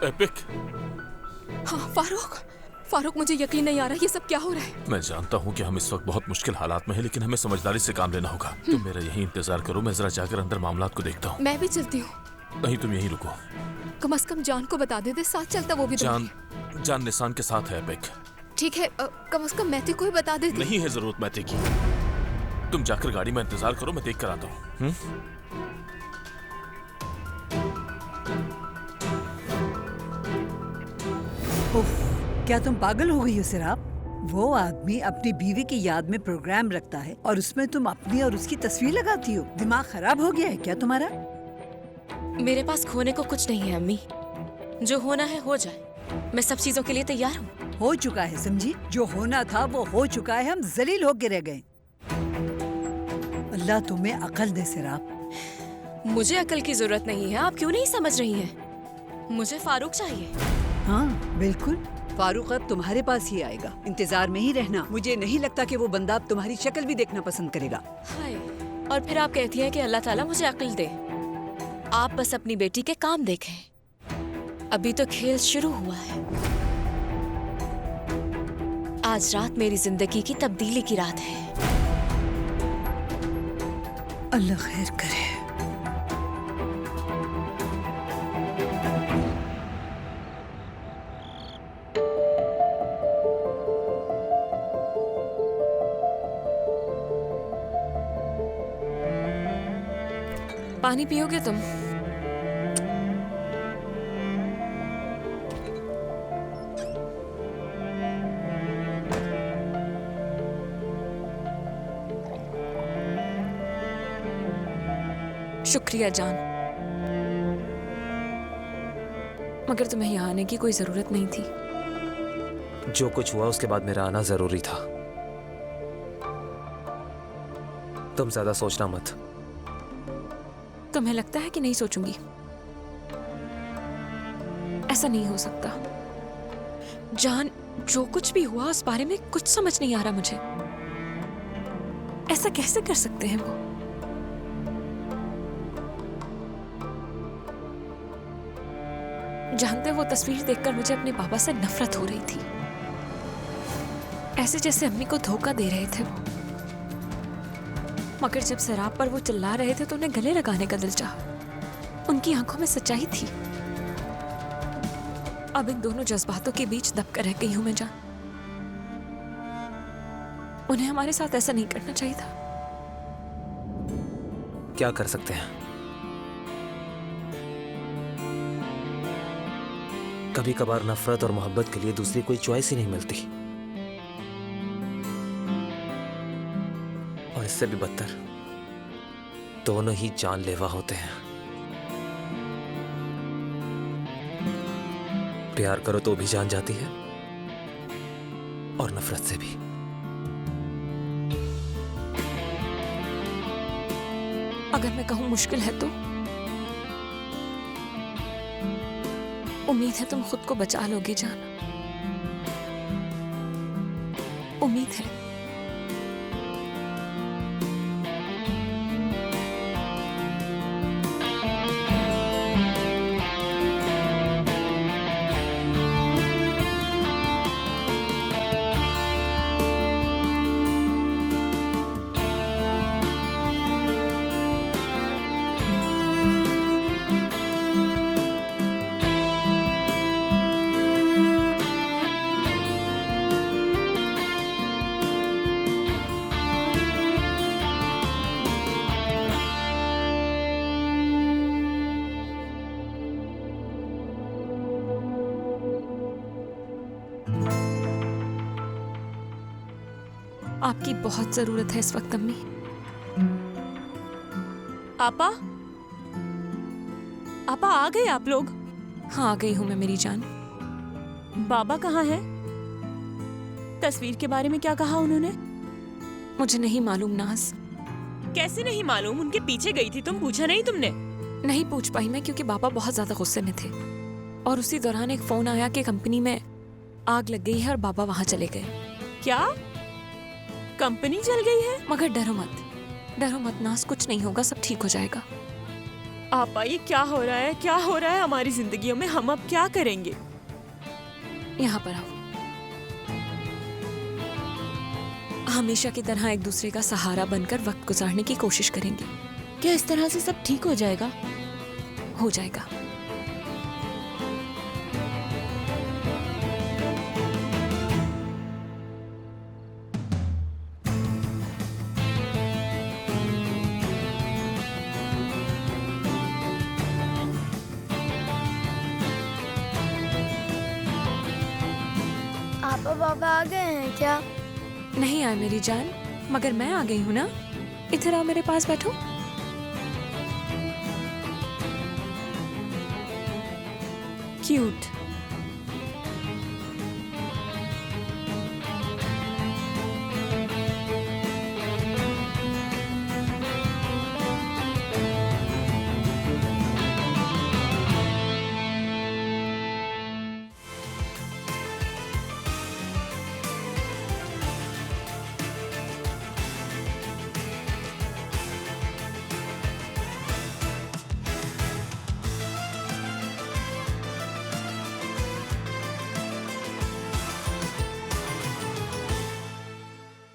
Epic. हाँ फारूक, फारूक मुझे यकीन नहीं आ रहा ये सब क्या हो रहा है। मैं जानता हूँ कि हम इस वक्त बहुत मुश्किल हालात में हैं, लेकिन हमें समझदारी से काम लेना होगा। तुम मेरा यही इंतजार करो, मैं जरा जाकर अंदर मामलात को देखता हूँ। मैं भी चलती हूँ। नहीं, तुम यहीं रुको। कम से कम जान को बता देते, साथ चलता वो भी। जान निशान के साथ है एपिक। ठीक है, कम से कम मैथी को ही बता देती। नहीं है जरूरत मैथी की। तुम जाकर गाड़ी में इंतजार करो, मैं देख कर आता हूँ। क्या तुम पागल हो गई हो सिराप? वो आदमी अपनी बीवी की याद में प्रोग्राम रखता है और उसमें तुम अपनी और उसकी तस्वीर लगाती हो। दिमाग खराब हो गया है क्या तुम्हारा? मेरे पास खोने को कुछ नहीं है अम्मी। जो होना है हो जाए, मैं सब चीजों के लिए तैयार हूँ। हो चुका है समझी, जो होना था वो हो चुका है। हम जलील होके रह गए। अल्लाह तुम्हें अकल दे सिराप। मुझे अकल की जरूरत नहीं है, आप क्यों नहीं समझ रही हैं? मुझे फारूक चाहिए। हाँ बिल्कुल, फारूक अब तुम्हारे पास ही आएगा। इंतजार में ही रहना। मुझे नहीं लगता कि वो बंदा अब तुम्हारी शक्ल भी देखना पसंद करेगा। हाय, और फिर आप कहती हैं कि अल्लाह ताला मुझे अकल दे। आप बस अपनी बेटी के काम देखें। अभी तो खेल शुरू हुआ है। आज रात मेरी जिंदगी की तब्दीली की रात है। अल्लाह खैर करे। पानी पियोगे तुम? शुक्रिया जान, मगर तुम्हें यहाँ आने की कोई जरूरत नहीं थी। जो कुछ हुआ उसके बाद मेरा आना जरूरी था। तुम ज्यादा सोचना मत। तुम्हें लगता है कि नहीं सोचूंगी? ऐसा नहीं हो सकता जान। जो कुछ भी हुआ उस बारे में कुछ समझ नहीं आ रहा मुझे। ऐसा कैसे कर सकते हैं वो? जानते वो तस्वीर देखकर मुझे अपने पापा से नफरत हो रही थी। ऐसे जैसे अम्मी को धोखा दे रहे थे वो। मगर जब शराब पर वो चिल्ला रहे थे तो उन्हें गले लगाने का दिल चाहा। उनकी आंखों में सच्चाई थी। अब इन दोनों जज्बातों के बीच दब कर रह गई हूं मैं जान। उन्हें हमारे साथ ऐसा नहीं करना चाहिए था। क्या कर सकते हैं? कभी कभार नफरत और मोहब्बत के लिए दूसरी कोई चॉइस ही नहीं मिलती। और इससे भी बदतर, दोनों ही जानलेवा होते हैं। प्यार करो तो भी जान जाती है, और नफरत से भी। अगर मैं कहूं मुश्किल है तो उम्मीद है तुम खुद को बचा लोगे जान। उम्मीद है। आपकी बहुत जरूरत है इस वक्त अम्मी। आपा, आपा आ गए आप लोग? हाँ आ गई हूं मैं मेरी जान। बाबा कहाँ हैं? तस्वीर के बारे में क्या कहा उन्होंने? मुझे नहीं मालूम नाज। कैसे नहीं मालूम? उनके पीछे गई थी तुम, पूछा नहीं तुमने? नहीं पूछ पाई मैं, क्योंकि बाबा बहुत ज्यादा गुस्से में थे। और उसी दौरान एक फोन आया कि कंपनी में आग लग गई है और बाबा वहां चले गए। क्या कंपनी जल गई है? मगर डरो मत नाज, कुछ नहीं होगा, सब ठीक हो जाएगा। आपा ये क्या हो रहा है, क्या हो रहा है हमारी जिंदगियों में? हम अब क्या करेंगे? यहाँ पर आओ। हमेशा की तरह एक दूसरे का सहारा बनकर वक्त गुजारने की कोशिश करेंगे। क्या इस तरह से सब ठीक हो जाएगा? हो जाएगा। आप बाबा आ गए हैं क्या? नहीं आए मेरी जान, मगर मैं आ गई हूँ ना। इधर आओ, मेरे पास बैठो। क्यूट।